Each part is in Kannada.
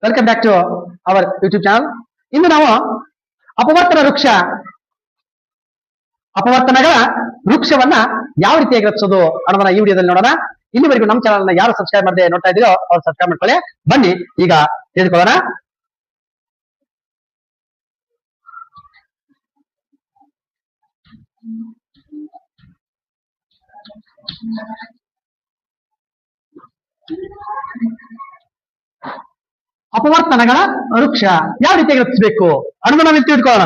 Welcome back to our YouTube channel. ಇಂದು ನಾವು ಅಪವರ್ತನಗಳ ವೃಕ್ಷವನ್ನ ಯಾವ ರೀತಿಯಾಗಿ ರಚಿಸೋದು ಅನ್ನೋದನ್ನ ಈ ವಿಡಿಯೋದಲ್ಲಿ ನೋಡೋಣ. ಇಲ್ಲಿವರೆಗೂ ನಮ್ಮ ಚಾನಲ್ ನ ಯಾರು ಸಬ್ಸ್ಕ್ರೈಬ್ ಮಾಡದೆ ನೋಡ್ತಾ ಇದ್ದೀರೋ ಅವ್ರು ಸಬ್ಸ್ಕ್ರೈಬ್ ಮಾಡ್ಕೊಳ್ಳಿ. ಬನ್ನಿ ಈಗ ತಿಳಿದುಕೊಳ್ಳೋಣ. ಅಪವರ್ತನಗಳ ವೃಕ್ಷ ಯಾವ ರೀತಿಯಾಗಿ ರಚಿಸಬೇಕು ಅನ್ನೋದನ್ನ ನಾವು ತಿಳ್ಕೊಳ್ಳೋಣ.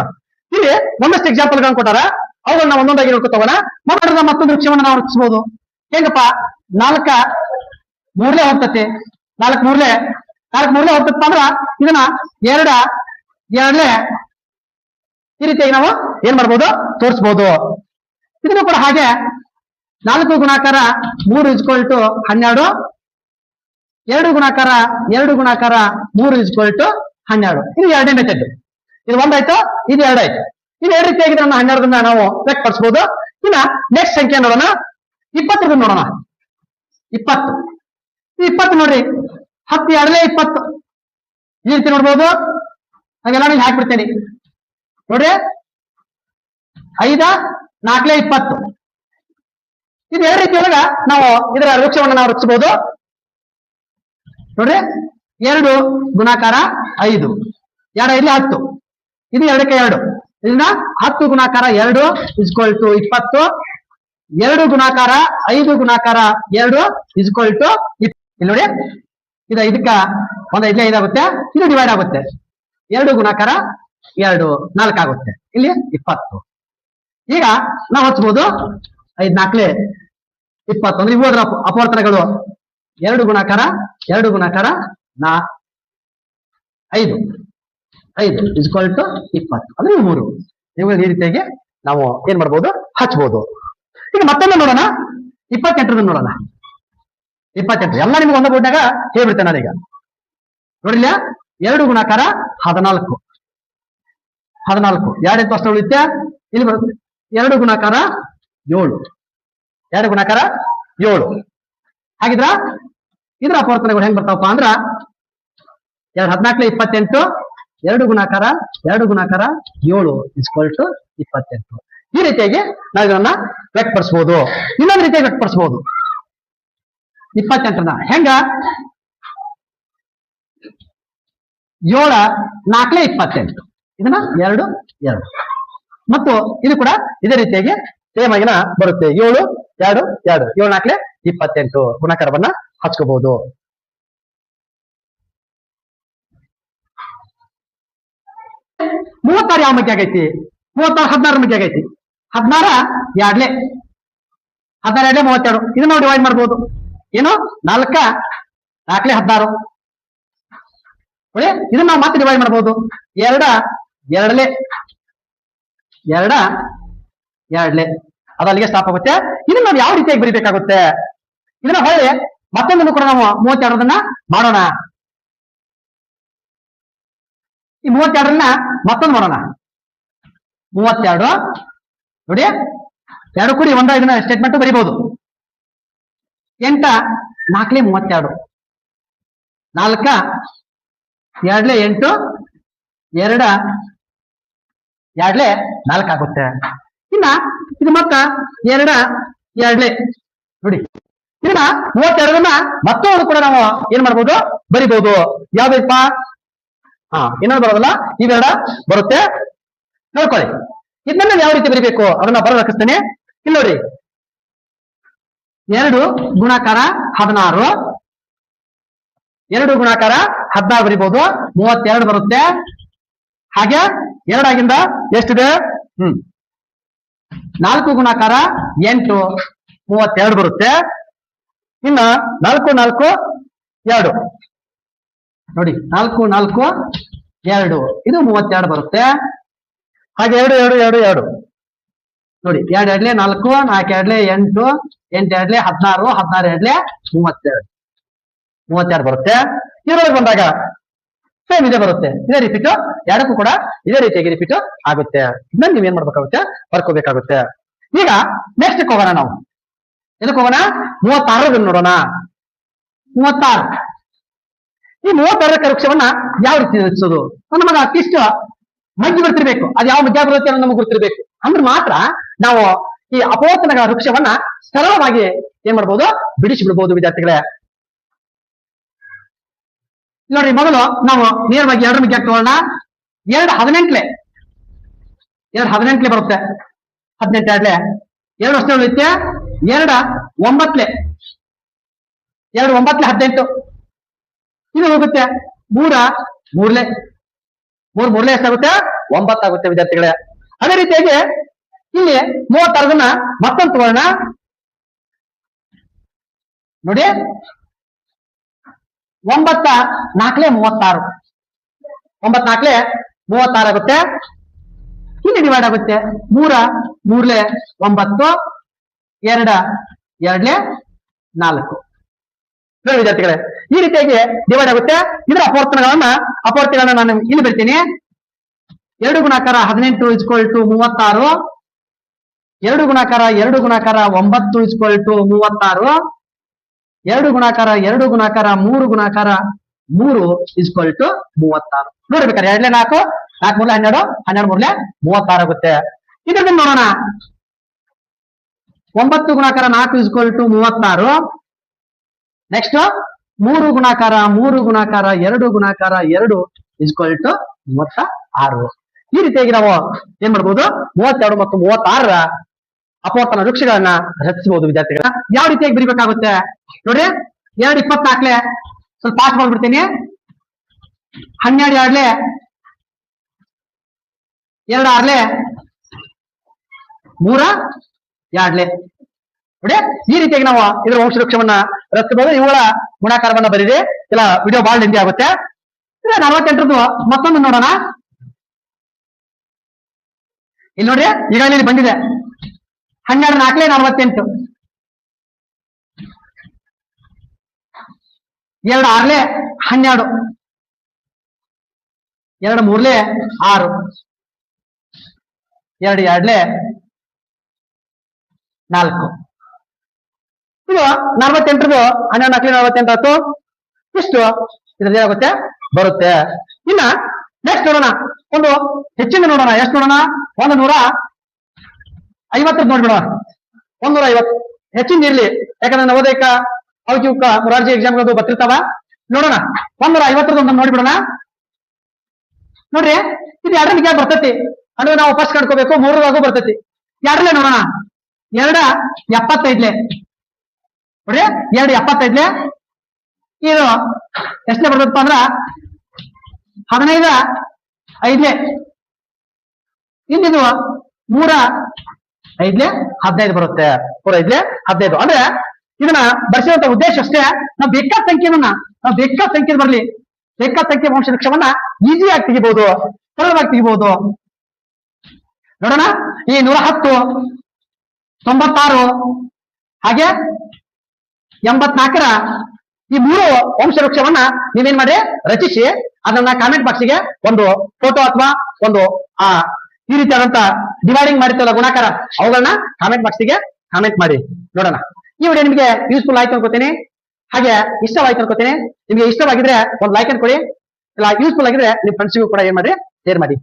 ಇಲ್ಲಿ ಒಂದಷ್ಟು ಎಕ್ಸಾಂಪಲ್ ಗಳನ್ನ ಕೊಟ್ಟಾರ, ಅವುಗಳನ್ನ ಒಂದೊಂದಾಗಿ ನೋಡ್ಕೊತವನ. ಮತ್ತೊಂದು ವೃಕ್ಷವನ್ನ ನಾವು ರಚಿಸಬಹುದು. ಹೆಂಗಪ್ಪ? 4 ಮೂರ್ಲೆ ಹೋಗ್ತತಿ, 4 ಮೂರ್ಲೆ ಹೋಗ್ತಪ್ಪ ಅಂದ್ರ ಇದನ್ನ 2 2 ಈ ರೀತಿಯಾಗಿ ನಾವು ಏನ್ ಮಾಡ್ಬೋದು? ತೋರಿಸಬಹುದು. ಇದನ್ನು ಕೂಡ ಹಾಗೆ 4 ಗುಣಾಕಾರ 3 = 12, 2 ಗುಣಾಕಾರ 3 = 12. ಇದು ಎರಡನೇ ಮೆಥಡ್. ಇದು ಒಂದಾಯ್ತು, ಇದು 2 ಆಯ್ತು. ಇದು 2 ರೀತಿಯಾಗಿ ನಮ್ಮ 12 ನಾವು ವ್ಯಕ್ತಪಡಿಸಬಹುದು. ಇನ್ನ ನೆಕ್ಸ್ಟ್ ಸಂಖ್ಯೆ ನೋಡೋಣ, 20 ನೋಡೋಣ. 20 ನೋಡ್ರಿ, 10 2 20 ಈ ರೀತಿ ನೋಡ್ಬೋದು. ಹಾಗೆಲ್ಲ ನಾನು ಹಾಕ್ಬಿಡ್ತೇನೆ ನೋಡ್ರಿ. 5 4 20 ಇದು 2 ರೀತಿಯೊಳಗ ನಾವು ಇದರ ವೃಕ್ಷವನ್ನು ನಾವು ರಚಿಸಬಹುದು ನೋಡ್ರಿ. 2 ಗುಣಾಕಾರ 5, 2 ಇಲ್ಲಿ 10, ಇದು 2ಕ್ಕೆ 2. ಇದನ್ನ 10 ಗುಣಾಕಾರ 2 = 20, 2 ಗುಣಾಕಾರ 5 ಗುಣಾಕಾರ 2 = 20. ಇಲ್ಲಿ ನೋಡಿ, ಇದು ಇದಕ್ಕ ಒಂದು 5 ಆಗುತ್ತೆ, ಇದು ಡಿವೈಡ್ ಆಗುತ್ತೆ. 2 ಗುಣಾಕಾರ 2 4 ಆಗುತ್ತೆ, ಇಲ್ಲಿ 20. ಈಗ ನಾವು ಹಚ್ಬಹುದು 5 4 20 ಅಂದ್ರೆ ಇವು ಅದರ ಅಪವರ್ತನಗಳು. 2 ಗುಣಾಕಾರ 5 5 = 20 ಅಂದ್ರೆ 3. ಇವುಗಳ ಈ ರೀತಿಯಾಗಿ ನಾವು ಏನ್ ಮಾಡ್ಬೋದು? ಹಚ್ಬಹುದು. ಈಗ ಮತ್ತೊಮ್ಮೆ ನೋಡೋಣ, 28 ನೋಡೋಣ. 28 ಎಲ್ಲ ನಿಮ್ಗೆ ಒಂದು ಬೋರ್ಡ್ನಾಗ ಹೇಳ್ಬಿಡ್ತೇನೆ ನಾನೀಗ. ನೋಡಿಲ್ಲ, 2 ಗುಣಾಕಾರ 14 2 ಎಷ್ಟು ಅಷ್ಟು ಉಳಿತೆ. ಇಲ್ಲಿ ಬರುತ್ತೆ 2 ಗುಣಾಕಾರ 7, 2 ಗುಣಾಕಾರ 7. ಹಾಗಿದ್ರ ಇದ್ರ ಅಪವರ್ತನಗಳು ಹೆಂಗ್ ಬರ್ತಾವಪ್ಪ ಅಂದ್ರ 14 28, 2 ಗುಣಾಕಾರ 7 = 28. ಈ ರೀತಿಯಾಗಿ ನಾವು ಇದನ್ನ ವ್ಯಕ್ತಪಡಿಸಬಹುದು. ಇನ್ನೊಂದು ರೀತಿಯಾಗಿ ವ್ಯಕ್ತಪಡಿಸಬಹುದು 28ನ ಹೆಂಗ? 7 4 28 ಇದನ್ನ 2 2 ಮತ್ತು ಇದು ಕೂಡ ಇದೇ ರೀತಿಯಾಗಿ ಸೇಮ್ ಆಗಿನ ಬರುತ್ತೆ. 7 2 2 7 4 28 ಗುಣಾಕಾರವನ್ನ ಹಚ್ಕೋಬಹುದು. ಮೂವತ್ತಾರು ಯಾವ ಮಧ್ಯ ಆಗೈತಿ? 36 16 ಮಧ್ಯ ಆಗೈತಿ. 16 2 32. ಇದನ್ನ ನಾವು ಡಿವೈಡ್ ಮಾಡ್ಬೋದು. ಏನು? 4 4 16. ಇದನ್ನ ನಾವು ಮತ್ತೆ ಡಿವೈಡ್ ಮಾಡ್ಬೋದು. 2 2 ಅದು ಅಲ್ಲಿಗೆ ಸ್ಟಾಪ್ ಆಗುತ್ತೆ. ಇದನ್ನ ನಾವು ಯಾವ ರೀತಿಯಾಗಿ ಬರೀಬೇಕಾಗುತ್ತೆ? ಇದನ್ನ ಹೊಳ್ಳಿ ಮತ್ತೊಂದನ್ನು ಕೂಡ ನಾವು 32 ಮಾಡೋಣ. ಈ 32 ಮತ್ತೊಂದು ಮಾಡೋಣ. 32 ನೋಡಿ, 2 ಕೂಡಿ ಒಂದ ಇದನ್ನ ಸ್ಟೇಟ್ಮೆಂಟ್ ಬರೀಬಹುದು. 8 4 32, 4 2 8, 2 2 4 ಆಗುತ್ತೆ. ಇನ್ನ ಇದು ಮತ್ತ 2 2 ನೋಡಿ, ಇದನ್ನ 32 ಮತ್ತೊಂದು ಕೂಡ ನಾವು ಏನ್ ಮಾಡ್ಬೋದು? ಬರಿಬಹುದು. ಯಾವ್ದಪ್ಪ? ಇನ್ನೊಂದು ಬರೋದಲ್ಲ, ಇವೆರಡ ಬರುತ್ತೆ. ನೋಡ್ಕೊಳ್ಳಿ, ಇದನ್ನ ಯಾವ ರೀತಿ ಬರಿಬೇಕು ಅದನ್ನ ಬರೋದು ಹಾಕಿಸ್ತೇನೆ. ಇಲ್ಲಿ ನೋಡಿ, 2 ಗುಣಾಕಾರ 16, 2 ಗುಣಾಕಾರ 16 ಬರಿಬಹುದು. 32 ಬರುತ್ತೆ. ಹಾಗೆ 2 ಆಗಿಂದ ಎಷ್ಟಿದೆ? 4 ಗುಣಾಕಾರ 8 32 ಬರುತ್ತೆ. ಇನ್ನ 4 4 2 ನೋಡಿ, 4 4 2 ಇದು 32 ಬರುತ್ತೆ. ಹಾಗೆ 2 2 2 2 ನೋಡಿ, 2 2 4 4 2 8 8 2 16 16 2 32 ಬರುತ್ತೆ. ಇದರೊಳಗೆ ಬಂದಾಗ ಸೇಮ್ ಇದೇ ಬರುತ್ತೆ. ಇದೇ ರಿಪೀಟ್, 2ಕ್ಕೂ ಕೂಡ ಇದೇ ರೀತಿಯಾಗಿ ರಿಪೀಟ್ ಆಗುತ್ತೆ. ಇದನ್ನ ನೀವೇನ್ ಮಾಡ್ಬೇಕಾಗುತ್ತೆ? ಬರ್ಕೋಬೇಕಾಗುತ್ತೆ. ಈಗ ನೆಕ್ಸ್ಟ್ ಹೋಗೋಣ. ನಾವು ಇದಕ್ಕೆ ಹೋಗೋಣ. 36 ನೋಡೋಣ. 36 ಈ 36ರ ವೃಕ್ಷವನ್ನ ಯಾವ ರೀತಿ ರಚಿಸೋದು ನಮಗೆ ಅತಿಷ್ಟ ಮಗ್ಗಿ ಬರ್ತಿರ್ಬೇಕು. ಅದು ಯಾವ ಮಧ್ಯ ಬರುತ್ತೆ ಅನ್ನೋದು ನಮಗೆ ಗೊತ್ತಿರ್ಬೇಕು. ಅಂದ್ರೆ ಮಾತ್ರ ನಾವು ಈ ಅಪವರ್ತನಗಳ ವೃಕ್ಷವನ್ನ ಸರಳವಾಗಿ ಏನ್ ಮಾಡ್ಬೋದು, ಬಿಡಿಸಿ ಬಿಡ್ಬೋದು ವಿದ್ಯಾರ್ಥಿಗಳೇ. ನೋಡ್ರಿ, ಮೊದಲು ನಾವು ನೇರವಾಗಿ 2 ಮಗ್ಗಿ ಹಾಕ್ತೋಣ. 2 18 ಬರುತ್ತೆ. 18 ಆಡ್ಲೆ 2 ವರ್ಷ ಉಳಿಯುತ್ತೆ. 2 9 2 9 18 ಇದು ಹೋಗುತ್ತೆ. 3 3 ಎಷ್ಟಾಗುತ್ತೆ, 9 ಆಗುತ್ತೆ ವಿದ್ಯಾರ್ಥಿಗಳೇ. ಅದೇ ರೀತಿಯಾಗಿ ಇಲ್ಲಿ 36 ಮತ್ತೊಂದು ತಗೋಣ. ನೋಡಿ, 9 4 36 9 4 36 ಆಗುತ್ತೆ. ಇಲ್ಲಿ ಡಿವೈಡ್ ಆಗುತ್ತೆ. 3 3 9 2 2 4 ನೋಡಿ ವಿದ್ಯಾರ್ಥಿಗಳೇ, ಈ ರೀತಿಯಾಗಿ ಡಿವೈಡ್ ಆಗುತ್ತೆ. ಇದರ ಅಪವರ್ತನಗಳನ್ನ ನಾನು ಇಲ್ಲಿ ಬರ್ತೀನಿ. 2 ಗುಣಾಕಾರ 18 = 36. 2 ಗುಣಾಕಾರ 2 ಗುಣಾಕಾರ 9 = 36. 2 ಗುಣಾಕಾರ 2 ಗುಣಾಕಾರ 3 ಗುಣಾಕಾರ 3 = 36. ನೋಡ್ಬೇಕಾರೆ 2 4 4 3 12 12 3 36 ಆಗುತ್ತೆ. ಇದನ್ನ ನೋಡೋಣ. 9 ಗುಣಾಕಾರ 4 = 36. ನೆಕ್ಸ್ಟ್ 3 ಗುಣಾಕಾರ 3 ಗುಣಾಕಾರ 2 ಗುಣಾಕಾರ 2 = 36. ಈ ರೀತಿಯಾಗಿ ನಾವು ಏನ್ ಮಾಡ್ಬೋದು, 32 ಮತ್ತು 36ರ ಅಪವರ್ತನ ವೃಕ್ಷಗಳನ್ನ ರಚಿಸಬಹುದು ವಿದ್ಯಾರ್ಥಿಗಳ. ಯಾವ ರೀತಿಯಾಗಿ ಬರಿಬೇಕಾಗುತ್ತೆ ನೋಡ್ರಿ. 2 24 ಸ್ವಲ್ಪ ಪಾಸ್ ಮಾಡ್ಬಿಡ್ತೀನಿ. 12 2 6 3 2 ನೋಡಿ, ಈ ರೀತಿಯಾಗಿ ನಾವು ಇದರ ವಂಶ ವೃಕ್ಷವನ್ನ ರಚಿಸಬಹುದು. ಇವುಗಳ ಗುಣಾಕಾರವನ್ನ ಬರೀರಿ. ಇಲ್ಲ ವಿಡಿಯೋ ಬಹಳ ಲೆಂದಿ ಆಗುತ್ತೆ. 48ರದ್ದು ಮತ್ತೊಂದು ನೋಡೋಣ. ಇಲ್ಲಿ ನೋಡ್ರಿ, ಈಗಾಗಲೇ ಬಂದಿದೆ. 12 4 48 2 6 12 2 3 6 2 2 4 ಇದು 48ರದು 12 4 48 ಆಯ್ತು. ಇಷ್ಟು ಇದ್ರಲ್ಲಿ ಏನಾಗುತ್ತೆ ಬರುತ್ತೆ. ಇನ್ನ ನೆಕ್ಸ್ಟ್ ನೋಡೋಣ, ಒಂದು ಹೆಚ್ಚಿನ ನೋಡೋಣ. ಎಷ್ಟು ನೋಡೋಣ, 150 ನೋಡ್ಬಿಡೋಣ. 150 ಹೆಚ್ಚಿನ ಇರ್ಲಿ, ಯಾಕಂದ್ರೆ ನವೋದಯಕ ಅವಕಿಯುಕ ಮೊರಾರ್ಜಿ ಎಕ್ಸಾಮ್ಗಳು ಬರ್ತಿರ್ತಾವ. ನೋಡೋಣ, 150 ನೋಡ್ಬಿಡೋಣ. ನೋಡ್ರಿ, ಇದು 2 ಮಿಗ್ಯಾಗ ಬರ್ತೈತಿ ಅಂದ್ರೆ ನಾವು ಫಸ್ಟ್ ಕಣ್ಕೋಬೇಕು. 3ರಾಗೂ ಬರ್ತೈತಿ. 2 ನೋಡೋಣ. 2 75 ನೋಡ್ರಿ, 2 75 ಇದು ಎಷ್ಟನೇ ಬರ್ತದಪ್ಪ ಅಂದ್ರ 15 5 ಇಂದಿದು 3 5 15 ಬರುತ್ತೆ. 3 5 15 ಅಂದ್ರೆ ಇದನ್ನ ಬರ್ಸಿರುವಂತ ಉದ್ದೇಶ ಅಷ್ಟೇ. ನಾವು ಬೇಕಾದ ಸಂಖ್ಯೆ ಬರ್ಲಿ, ಬೇಕಾದ ಸಂಖ್ಯೆ ವಂಶ ವೃಕ್ಷವನ್ನ ಈಸಿಯಾಗಿ ತೆಗಿಬಹುದು, ಸರಳವಾಗಿ ತೆಗಿಬಹುದು. ನೋಡೋಣ, ಈ 110 96 ಹಾಗೆ 84ರ ಈ 3 ವಂಶ ವೃಕ್ಷವನ್ನ ನೀವೇನ್ ಮಾಡಿ ರಚಿಸಿ ಅದನ್ನ ಕಾಮೆಂಟ್ ಬಾಕ್ಸಿಗೆ ಒಂದು ಫೋಟೋ ಅಥವಾ ಒಂದು ಈ ರೀತಿಯಾದಂತ ಡಿವೈಡಿಂಗ್ ಮಾಡಿರ್ತಲ್ಲ ಗುಣಾಕಾರ, ಅವುಗಳನ್ನ ಕಾಮೆಂಟ್ ಬಾಕ್ಸಿಗೆ ಕಾಮೆಂಟ್ ಮಾಡಿ ನೋಡೋಣ. ಈ ವಿಡಿಯೋ ನಿಮಗೆ ಯೂಸ್ಫುಲ್ ಆಯ್ತು ಅನ್ಕೋತೀನಿ, ಹಾಗೆ ಇಷ್ಟವಾಯ್ತು ಅನ್ಕೋತೀನಿ. ನಿಮಗೆ ಇಷ್ಟವಾಗಿದ್ರೆ ಒಂದು ಲೈಕ್ ಅನ್ನು ಕೊಡಿ. ಇಲ್ಲ ಯೂಸ್ಫುಲ್ ಆಗಿದ್ರೆ ನಿಮ್ ಫ್ರೆಂಡ್ಸ್ಗೂ ಕೂಡ ಏನ್ ಮಾಡಿ ಶೇರ್ ಮಾಡಿ.